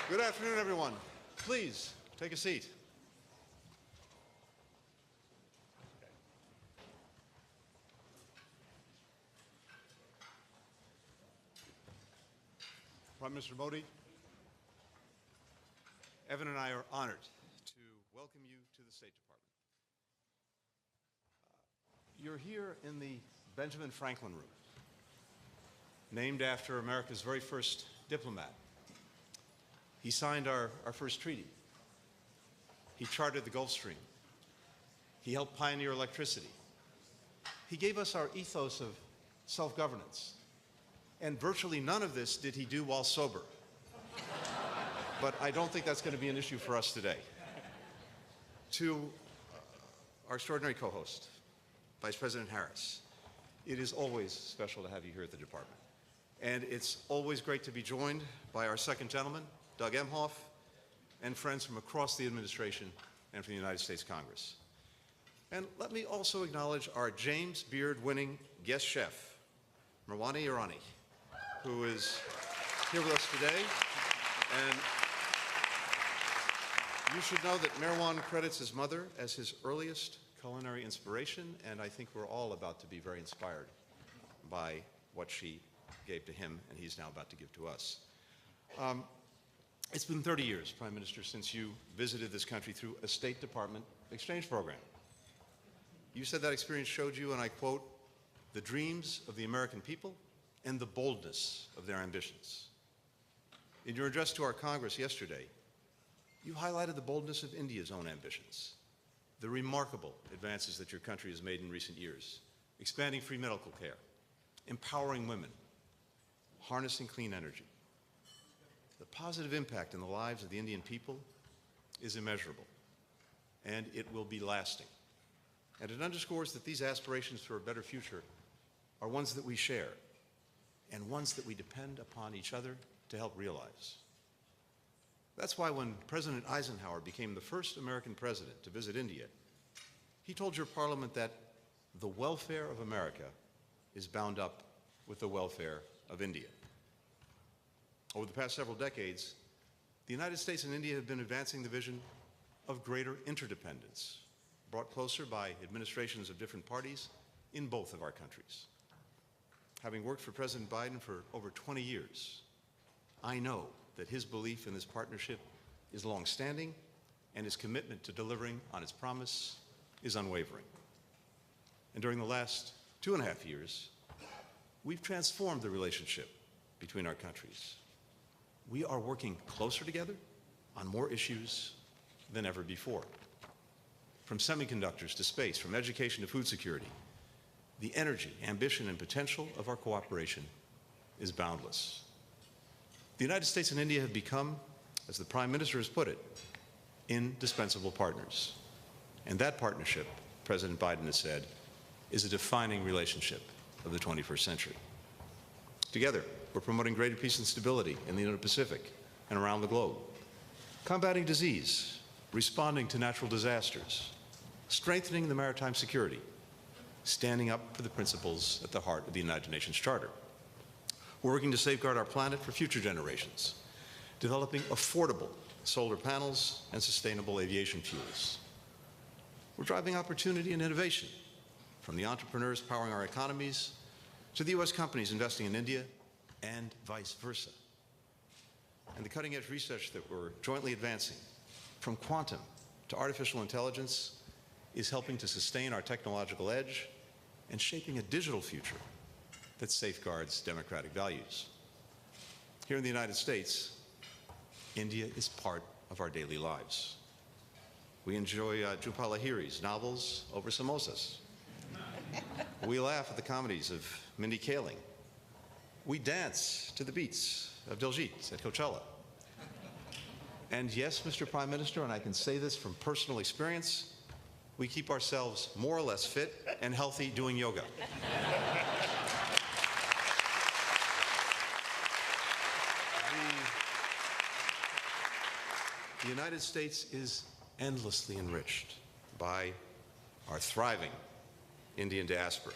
Good afternoon, everyone. Please take a seat. Prime Minister Modi, Evan and I are honored to welcome you to the State Department. You're here in the Benjamin Franklin Room, named after America's very first diplomat. He signed our first treaty. He charted the Gulf Stream. He helped pioneer electricity. He gave us our ethos of self-governance. And virtually none of this did he do while sober. But I don't think that's going to be an issue for us today. To our extraordinary co-host, Vice President Harris, it is always special to have you here at the department. And it's always great to be joined by our second gentleman, Doug Emhoff, and friends from across the administration and from the United States Congress. And let me also acknowledge our James Beard-winning guest chef, Mirwani Irani, who is here with us today. And you should know that Mirwan credits his mother as his earliest culinary inspiration, and I think we're all about to be very inspired by what she gave to him and he's now about to give to us. It's been 30 years, Prime Minister, since you visited this country through a State Department exchange program. You said that experience showed you, and I quote, the dreams of the American people and the boldness of their ambitions. In your address to our Congress yesterday, you highlighted the boldness of India's own ambitions, the remarkable advances that your country has made in recent years, expanding free medical care, empowering women, harnessing clean energy. The positive impact in the lives of the Indian people is immeasurable, and it will be lasting. And it underscores that these aspirations for a better future are ones that we share and ones that we depend upon each other to help realize. That's why when President Eisenhower became the first American president to visit India, he told your parliament that the welfare of America is bound up with the welfare of India. Over the past several decades, the United States and India have been advancing the vision of greater interdependence, brought closer by administrations of different parties in both of our countries. Having worked for President Biden for over 20 years, I know that his belief in this partnership is long-standing and his commitment to delivering on its promise is unwavering. And during the last 2.5 years, we've transformed the relationship between our countries. We are working closer together on more issues than ever before. From semiconductors to space, from education to food security, the energy, ambition, and potential of our cooperation is boundless. The United States and India have become, as the Prime Minister has put it, indispensable partners. And that partnership, President Biden has said, is a defining relationship of the 21st century. Together, we're promoting greater peace and stability in the Indo-Pacific and around the globe, combating disease, responding to natural disasters, strengthening the maritime security, standing up for the principles at the heart of the United Nations Charter. We're working to safeguard our planet for future generations, developing affordable solar panels and sustainable aviation fuels. We're driving opportunity and innovation, from the entrepreneurs powering our economies to the U.S. companies investing in India and vice versa. And the cutting-edge research that we're jointly advancing, from quantum to artificial intelligence, is helping to sustain our technological edge and shaping a digital future that safeguards democratic values. Here in the United States, India is part of our daily lives. We enjoy Jhumpa Lahiri's novels over samosas. We laugh at the comedies of Mindy Kaling. We dance to the beats of Diljit at Coachella. And yes, Mr. Prime Minister, and I can say this from personal experience, we keep ourselves more or less fit and healthy doing yoga. The United States is endlessly enriched by our thriving Indian diaspora.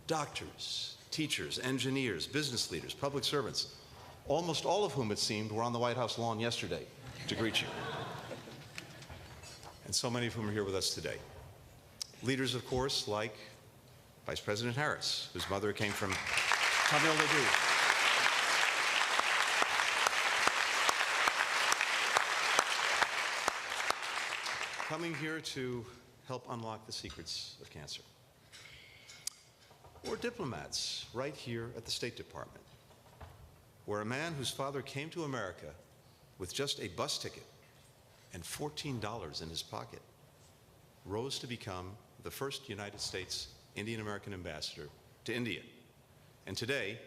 Doctors, teachers, engineers, business leaders, public servants, almost all of whom, it seemed, were on the White House lawn yesterday to greet you. And so many of whom are here with us today. Leaders, of course, like Vice President Harris, whose mother came from Tamil Nadu. Coming here to help unlock the secrets of cancer. Or diplomats right here at the State Department, where a man whose father came to America with just a bus ticket and $14 in his pocket rose to become the first United States Indian American ambassador to India. And today,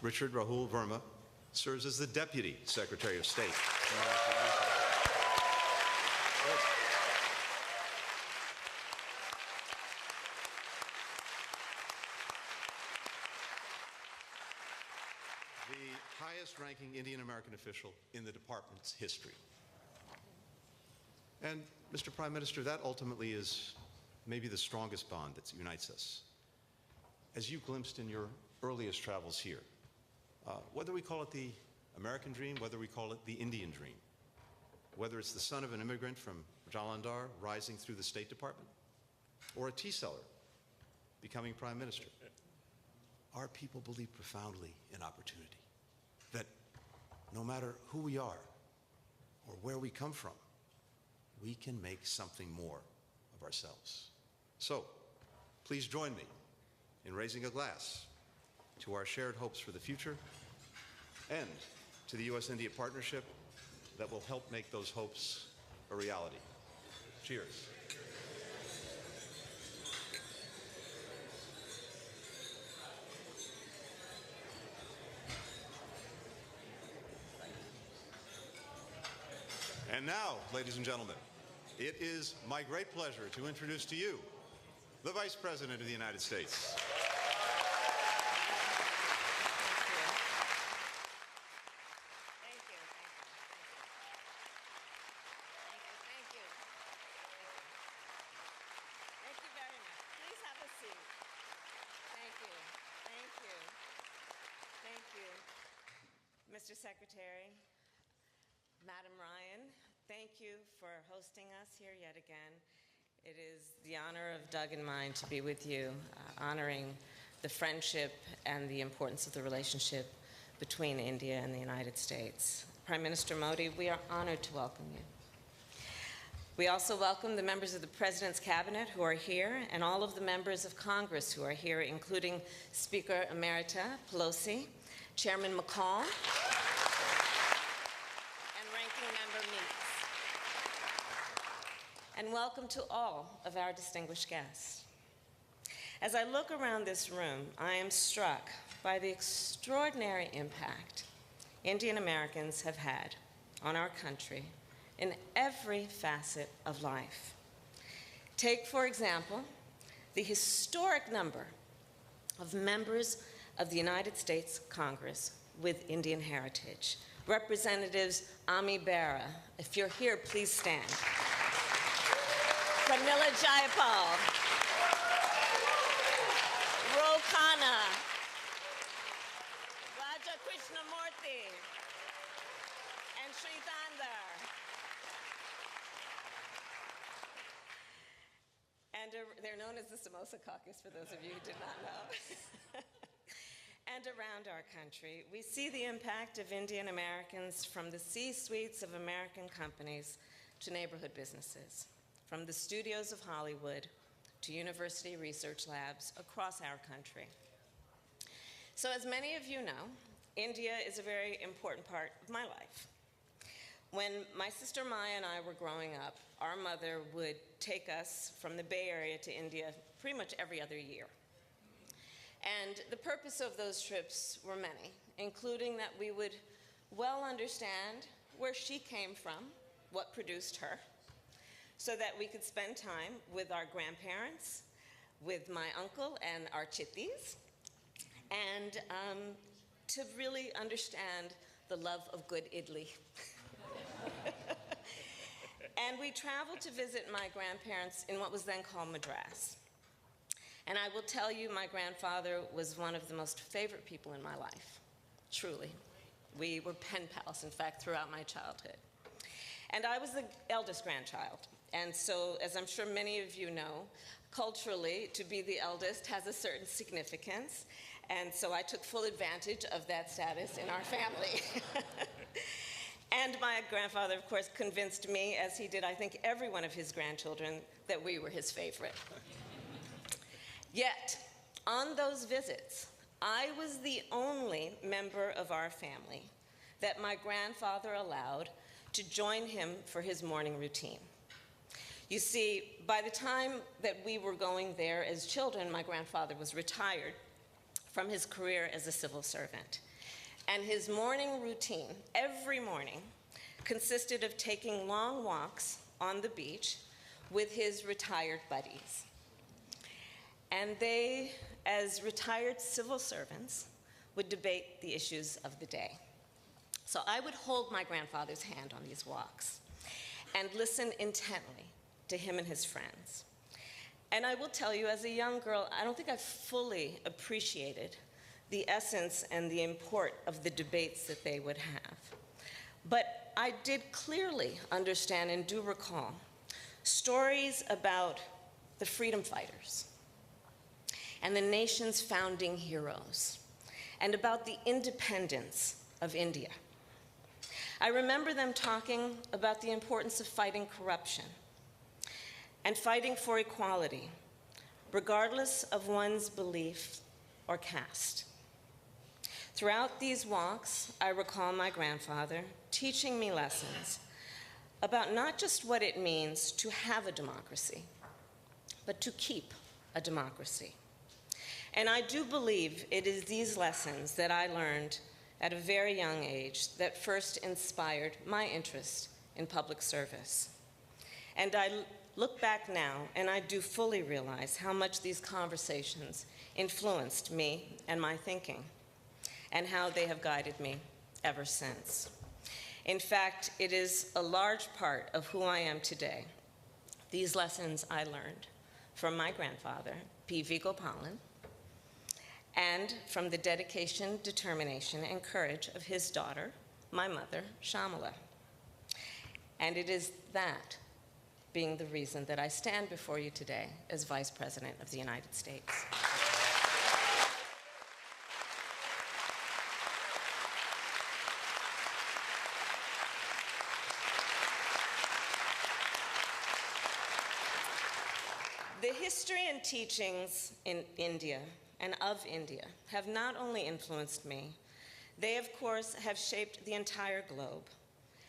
Richard Rahul Verma serves as the Deputy Secretary of State. The highest-ranking Indian American official in the department's history. And, Mr. Prime Minister, that ultimately is maybe the strongest bond that unites us. As you glimpsed in your earliest travels here, whether we call it the American dream, whether we call it the Indian dream, whether it's the son of an immigrant from Jalandhar rising through the State Department, or a tea seller becoming Prime Minister, our people believe profoundly in opportunity, that no matter who we are or where we come from, we can make something more of ourselves. So, please join me in raising a glass to our shared hopes for the future and to the U.S.-India partnership that will help make those hopes a reality. Cheers. And now, ladies and gentlemen, it is my great pleasure to introduce to you the Vice President of the United States. Mr. Secretary, Madam Ryan, thank you for hosting us here yet again. It is the honor of Doug and mine to be with you, honoring the friendship and the importance of the relationship between India and the United States. Prime Minister Modi, we are honored to welcome you. We also welcome the members of the President's Cabinet who are here and all of the members of Congress who are here, including Speaker Emerita Pelosi, Chairman McCall, and welcome to all of our distinguished guests. As I look around this room, I am struck by the extraordinary impact Indian Americans have had on our country in every facet of life. Take, for example, the historic number of members of the United States Congress with Indian heritage. Representatives Ami Bera, if you're here, please stand. Pramila Jayapal, Ro Khanna, Raja Krishnamurthy, and Sri Thandar. And they're known as the Samosa Caucus, for those of you who did not know. And around our country, we see the impact of Indian Americans from the C-suites of American companies to neighborhood businesses, from the studios of Hollywood to university research labs across our country. So as many of you know, India is a very important part of my life. When my sister Maya and I were growing up, our mother would take us from the Bay Area to India pretty much every other year. And the purpose of those trips were many, including that we would well understand where she came from, what produced her, so that we could spend time with our grandparents, with my uncle and our chittis, and to really understand the love of good idli. And we traveled to visit my grandparents in what was then called Madras. And I will tell you, my grandfather was one of the most favorite people in my life, truly. We were pen pals, in fact, throughout my childhood. And I was the eldest grandchild. And so, as I'm sure many of you know, culturally, to be the eldest has a certain significance. And so I took full advantage of that status in our family. And my grandfather, of course, convinced me, as he did, I think, every one of his grandchildren, that we were his favorite. Yet, on those visits, I was the only member of our family that my grandfather allowed to join him for his morning routine. You see, by the time that we were going there as children, my grandfather was retired from his career as a civil servant. And his morning routine, every morning, consisted of taking long walks on the beach with his retired buddies. And they, as retired civil servants, would debate the issues of the day. So I would hold my grandfather's hand on these walks and listen intently to him and his friends. And I will tell you, as a young girl, I don't think I fully appreciated the essence and the import of the debates that they would have. But I did clearly understand and do recall stories about the freedom fighters and the nation's founding heroes, and about the independence of India. I remember them talking about the importance of fighting corruption and fighting for equality, regardless of one's belief or caste. Throughout these walks, I recall my grandfather teaching me lessons about not just what it means to have a democracy, but to keep a democracy. And I do believe it is these lessons that I learned at a very young age that first inspired my interest in public service. And I look back now, and I do fully realize how much these conversations influenced me and my thinking, and how they have guided me ever since. In fact, it is a large part of who I am today. These lessons I learned from my grandfather, P.V. Gopalan, and from the dedication, determination, and courage of his daughter, my mother, Shamala. And it is that being the reason that I stand before you today as Vice President of the United States. The history and teachings in India and of India have not only influenced me, they of course have shaped the entire globe,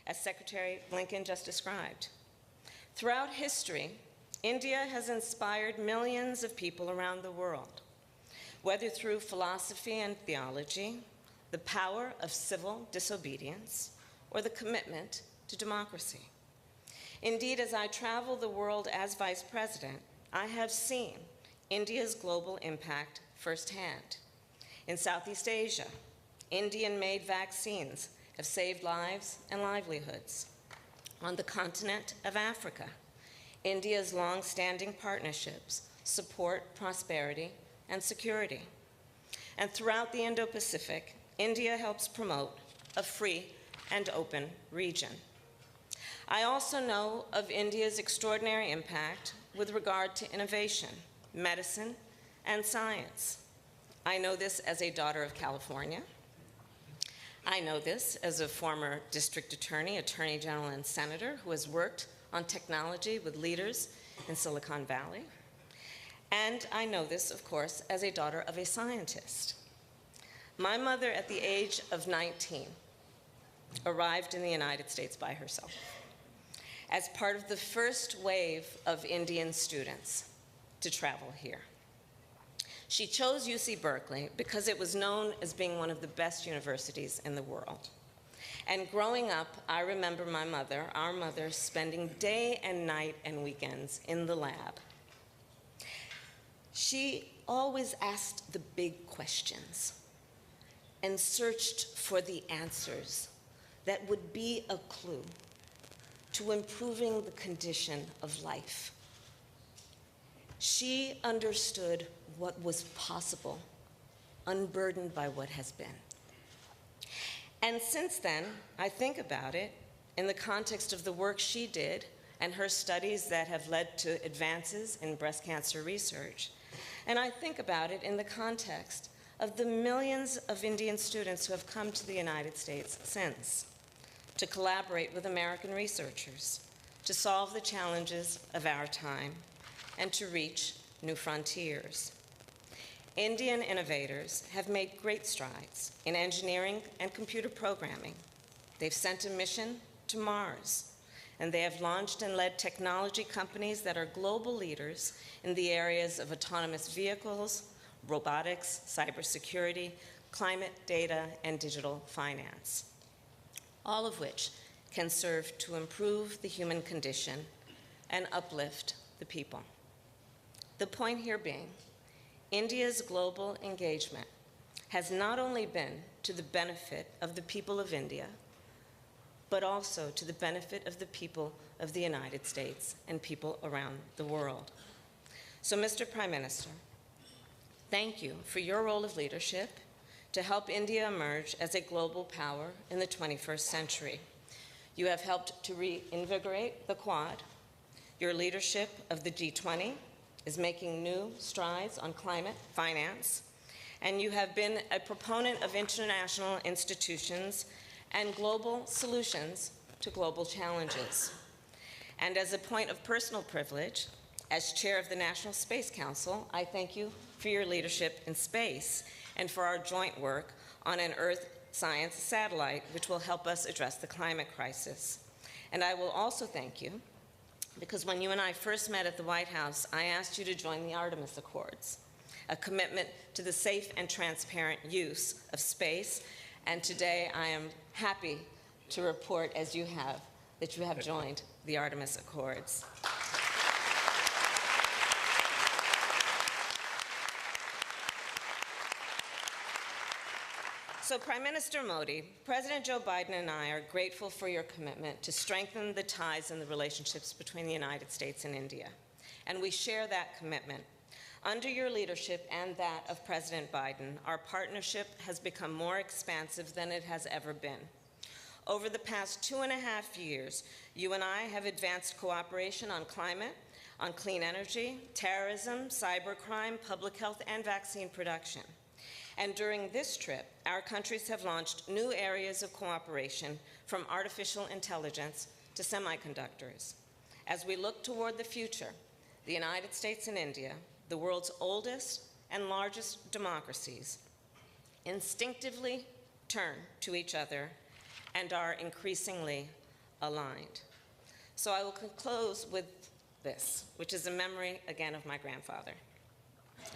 as Secretary Blinken just described. Throughout history, India has inspired millions of people around the world, whether through philosophy and theology, the power of civil disobedience, or the commitment to democracy. Indeed, as I travel the world as Vice President, I have seen India's global impact firsthand. In Southeast Asia, Indian-made vaccines have saved lives and livelihoods. On the continent of Africa, India's long-standing partnerships support prosperity and security. And throughout the Indo-Pacific, India helps promote a free and open region. I also know of India's extraordinary impact with regard to innovation, medicine, and science. I know this as a daughter of California. I know this as a former district attorney, attorney general, and senator who has worked on technology with leaders in Silicon Valley. And I know this, of course, as a daughter of a scientist. My mother, at the age of 19, arrived in the United States by herself as part of the first wave of Indian students to travel here. She chose UC Berkeley because it was known as being one of the best universities in the world. And growing up, I remember my mother, our mother, spending day and night and weekends in the lab. She always asked the big questions and searched for the answers that would be a clue to improving the condition of life. She understood what was possible, unburdened by what has been. And since then, I think about it in the context of the work she did and her studies that have led to advances in breast cancer research. And I think about it in the context of the millions of Indian students who have come to the United States since to collaborate with American researchers, to solve the challenges of our time, and to reach new frontiers. Indian innovators have made great strides in engineering and computer programming. They've sent a mission to Mars, and they have launched and led technology companies that are global leaders in the areas of autonomous vehicles, robotics, cybersecurity, climate data, and digital finance, all of which can serve to improve the human condition and uplift the people. The point here being, India's global engagement has not only been to the benefit of the people of India, but also to the benefit of the people of the United States and people around the world. So, Mr. Prime Minister, thank you for your role of leadership to help India emerge as a global power in the 21st century. You have helped to reinvigorate the Quad. Your leadership of the G20 is making new strides on climate finance, and you have been a proponent of international institutions and global solutions to global challenges. And as a point of personal privilege, as chair of the National Space Council, I thank you for your leadership in space and for our joint work on an Earth science satellite, which will help us address the climate crisis. And I will also thank you because when you and I first met at the White House, I asked you to join the Artemis Accords, a commitment to the safe and transparent use of space. And today I am happy to report, as you have, that you have joined the Artemis Accords. So, Prime Minister Modi, President Joe Biden and I are grateful for your commitment to strengthen the ties and the relationships between the United States and India. And we share that commitment. Under your leadership and that of President Biden, our partnership has become more expansive than it has ever been. Over the past 2.5 years, you and I have advanced cooperation on climate, on clean energy, terrorism, cybercrime, public health, and vaccine production. And during this trip, our countries have launched new areas of cooperation, from artificial intelligence to semiconductors. As we look toward the future, the United States and India, the world's oldest and largest democracies, instinctively turn to each other and are increasingly aligned. So I will close with this, which is a memory, again, of my grandfather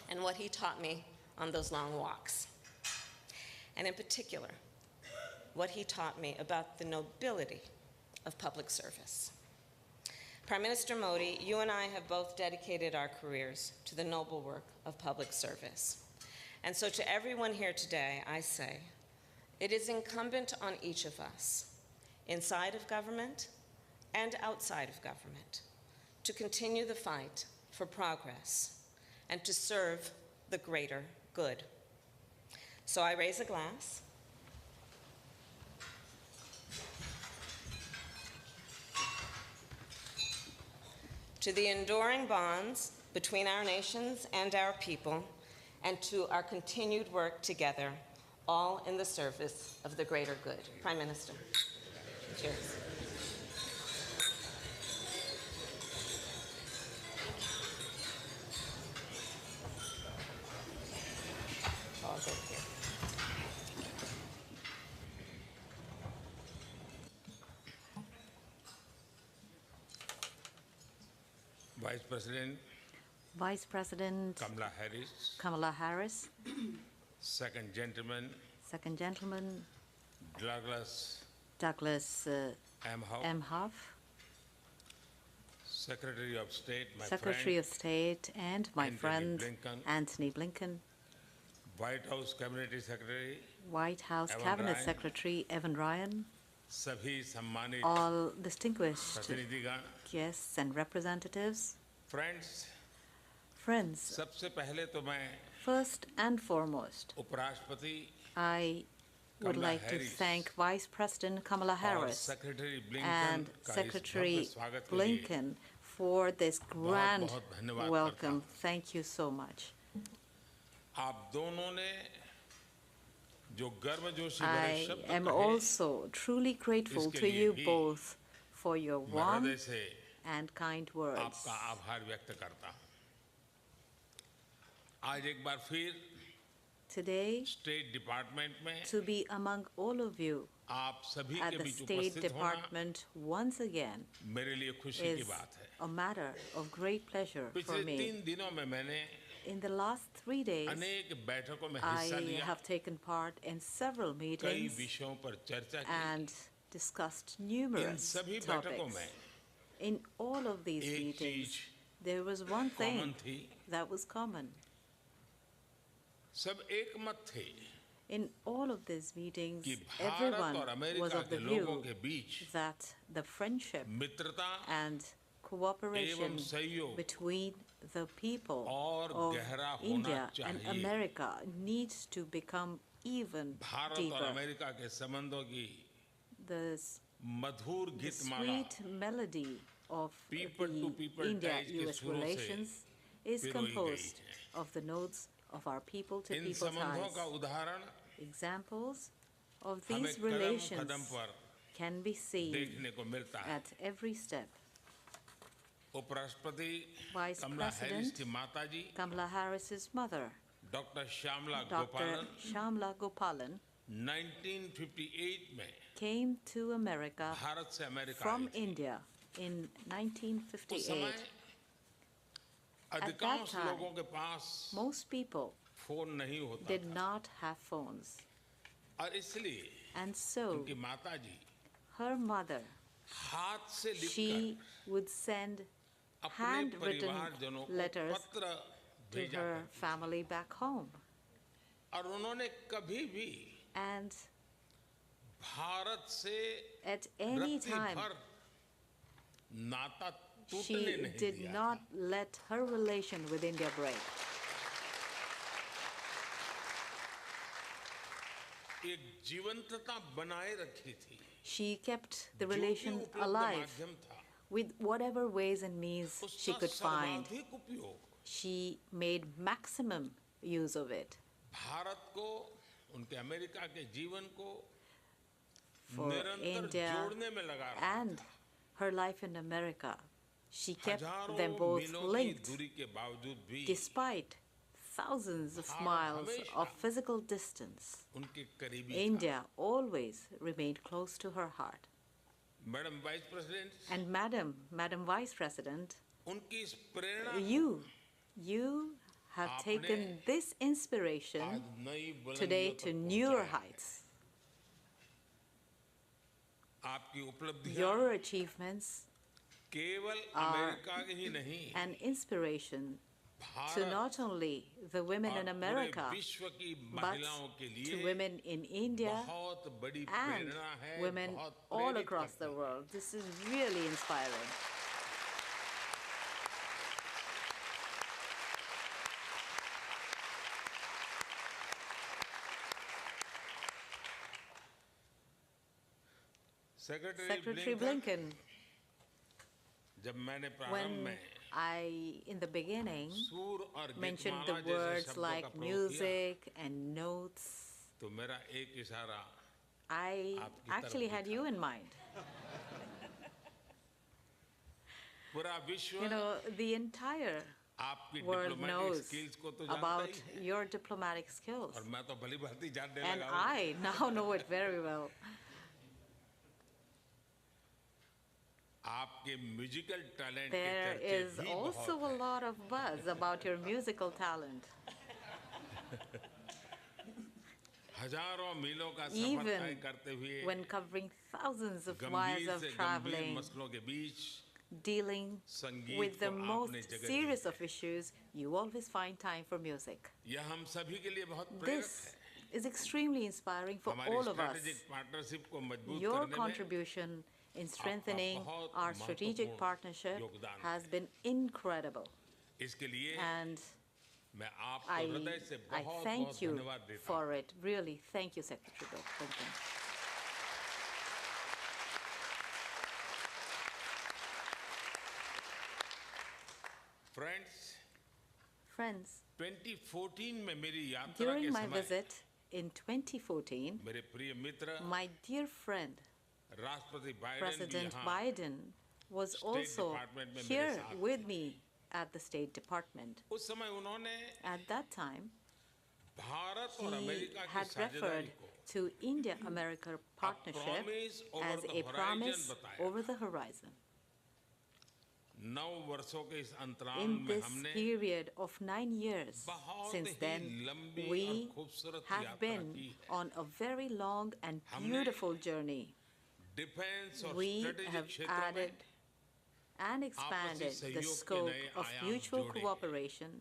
and what he taught me on those long walks. And in particular, what he taught me about the nobility of public service. Prime Minister Modi, you and I have both dedicated our careers to the noble work of public service. And so to everyone here today, I say, it is incumbent on each of us, inside of government and outside of government, to continue the fight for progress and to serve the greater good. So I raise a glass. To the enduring bonds between our nations and our people, and to our continued work together, all in the service of the greater good. Prime Minister. Cheers. All good here. Vice President Kamala Harris, Second Gentleman Douglas Emhoff, Secretary of State, Secretary of State, and my friend Antony Blinken, White House Cabinet Secretary, White House Evan Cabinet Ryan, Secretary Evan Ryan, Sabhi Sammanit all distinguished Pratinidighan, guests and representatives, friends, सबसे पहले तो मैं first and foremost, उपराष्ट्रपति I would Kamala like to Harris thank Vice President Kamala और Harris secretary Blinken and का इस भव्य Secretary स्वागत के लिए Blinken for this grand बहुत धन्यवाद welcome. करता हूं। Thank you so much. आप दोनों ने जो गर्मजोशी भरे I शब्द am कहे, also truly grateful इसके to लिए you भी both for your मैं हृदय warm से and kind words. आपका आभार व्यक्त करता हूं। आज एक बार फिर Today, स्टेट डिपार्टमेंट में to be among all of you आप सभी at के the बीच State उपस्थित होना Department once again मेरे लिए खुशी की is बात है। a matter of great pleasure for पिछले me. 3 दिनों में मैंने In the last 3 days, अनेक बैठकों में हिस्सा I लिया, have taken part in several कई meetings विषयों पर चर्चा की। and discussed इन numerous सभी बैठकों topics. में In all of these एक meetings, चीज there was one common thing थी, that was common. सब एक मत थे In all of these meetings, कि भारत everyone और was अमेरिका of the के लोगों view के बीच that the friendship मित्रता and cooperation एवं सहयोग between the people और of गहरा होना India and चाहिए। America needs to become even Bharat और deeper. अमेरिका के संबंधों की The Madhur Geetmala sweet melody of People to the people ties के India-US सुरों से relations is पिरोई composed गई of the notes of our in people-to-people संबंधों का ties. उदाहरण Examples of हमें these कदम relations कदम पर can be seen देखने को मिलता है। at every step. उपराष्ट्रपति Vice कमला हैरिस President की माताजी Kamala Harris's mother, doctor Shyamala Dr. Gopalan Shamla Gopalan, 1958 में came to America भारत से अमेरिका from आई थी। India in उस 1958. समय अधिकांश time, लोगों के पास Most people फोन नहीं होता did था not have phones, और इसलिए and so उनकी माताजी her mother, हाथ से लिखकर she would send अपने handwritten परिवारजनों को letters पत्र to भेजा her करती family back home. और उन्होंने कभी भी And भारत से at any रत्ती time, भर नाता टूटने she नहीं did दिया not था। let her relation with India break. एक जीवंतता बनाए रखी थी She kept the जो भी relation उपलब्ध alive माध्यम था with whatever ways and means she उसका could find. सर्वाधिक उपयोग She made maximum use of it Bharat को उनके अमेरिका के जीवन को for निरंतर India जोड़ने में लगा रहा and her life in America. She kept हजारों them both मीलों की linked दूरी के बावजूद भी despite thousands of Bharat miles of हमेशा physical distance. उनके करीबी था। India always remained close to her heart. Madam vice president And Madam Vice President, उनकी इस प्रेरणा को you have आपने taken this inspiration आज नई today बुलंदियों to तक newer पहुंचाया है। heights. आपकी उपलब्धियां Your achievements केवल are अमेरिका की ही नहीं an inspiration to Bharat not only the women और in पूरे America, विश्व की but महिलाओं के to लिए women in India बहुत बड़ी and प्रेरणा है, women बहुत all प्रेरित across करती the है। world. This is really inspiring. Secretary Blinken, जब मैंने प्रारंभ when में in the beginning सुर और mentioned गीतमाला the जैसे words शब्दों का like प्रयोग किया, music and notes, तो मेरा एक इशारा I आपकी actually तरफ had भी you in mind. पूरा विश्व You know, the entire आपकी world डिप्लोमेटिक knows स्किल्स को तो जानता about ही है your diplomatic skills. और मैं तो भली भांति जानने And लगा हूँ। I now know it very well. आपके म्यूजिकल टैलेंट के There चर्चे is भी also बहुत a lot of buzz about your musical talent. हजारों मीलों का सफर Even तय करते हुए when covering thousands of miles गंभीर of से गंभीर traveling, मसलों के बीच dealing संगीत with the को most आपने जगह दी serious है। of issues, you always find time for music. यह हम सभी के लिए बहुत प्रेरक This है। is extremely inspiring for हमारी all of us. Strategic partnership को मजबूत Your करने में contribution in strengthening बहुत our strategic महत्वपूर्ण partnership योगदान has है। been incredible. इसके लिए And मैं आपको I, हृदय से I बहुत thank बहुत you धन्यवाद देता हूं। for it. Really, thank you, Secretary Blinken. Friends, 2014 में मेरी यात्रा during के my समय visit in 2014, मेरे प्रिय मित्र my dear friend, राष्ट्रपति बाइडेन भी President यहाँ Biden, was State also Department में मेरे here साथ with थे। me at the State Department. उस समय उन्होंने At that time, भारत और he अमेरिका की had साझेदारी referred को to India-America partnership promise over as the a horizon promise बताया। over the horizon. 9 वर्षों के इस अंतराल In में this हमने period of 9 years, बहुत since ही then, लंबी और we खूबसूरत have यात्रा been की है। on a very long and हमने beautiful journey. डिफेंस और We स्ट्रेटेजिक have क्षेत्रों में added and expanded the सहयोग के scope नए of आयाम mutual जोड़े। cooperation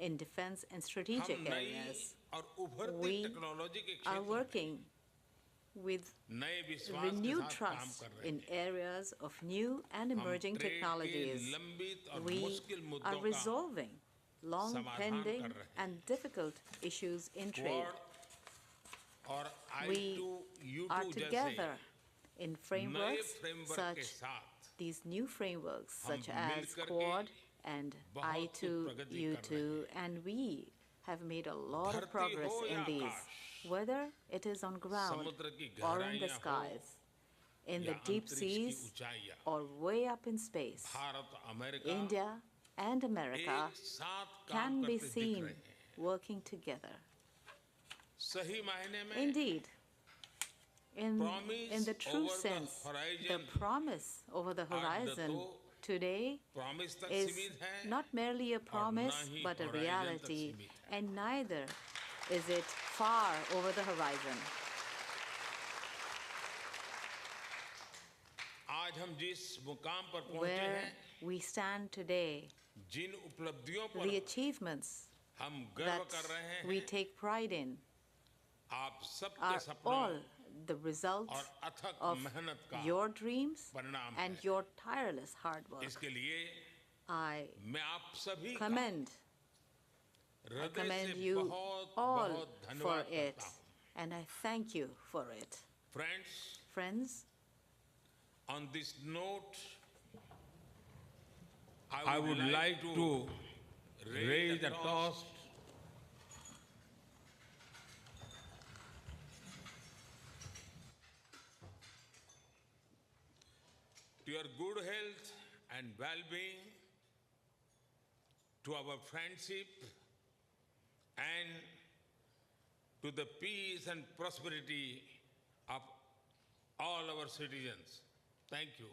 in defense and हम strategic नई areas. और उभरती We टेक्नोलॉजी के are क्षेत्र में working with नए विश्वास के renewed साथ काम trust कर रहे in हैं। areas of new and हम emerging ट्रेड के technologies. लंबित और We मुश्किल are मुद्दों का resolving long समाधान pending कर रहे हैं। and difficult issues in trade. Quad और We I2U2 are जैसे together in नए frameworks फ्रेमवर्क के such साथ these new frameworks हम such as मिलकर के Quad and बहुत कुछ प्रगति कर I2U2, and we have made a lot of धरती progress हो in या these, Akash, whether it is on ground समुद्र की or in the गहराइयां हो skies, in the या deep अंतरिक्ष की seas ऊंचाइयां, or way up in space. Bharat America India and America एक साथ काम can be करते दिख seen रहे हैं। working together. सही मायने में Indeed, in promise the true over the sense, the horizon promise over the आज न horizon तो today प्रॉमिस तक is सीमित है not merely a promise he but a horizon तक reality, सीमित है। and neither is it far over the horizon. आज हम जिस मुकाम पर पहुंचे Where हैं, we stand today, जिन उपलब्धियों the पर achievements हम गर्व that कर रहे we हैं, take pride in आप सबके are सपनों all the result और अथक of मेहनत का your dreams परिणाम and है। your tireless hard work. इसके लिए I मैं आप सभी का commend हृदय से you बहुत all बहुत for धन्यवाद it, करता हूँ। and I thank you for it. Friends, Friends, on this note, I would like to raise a toast to your good health and well-being, to our friendship, and to the peace and prosperity of all our citizens. Thank you.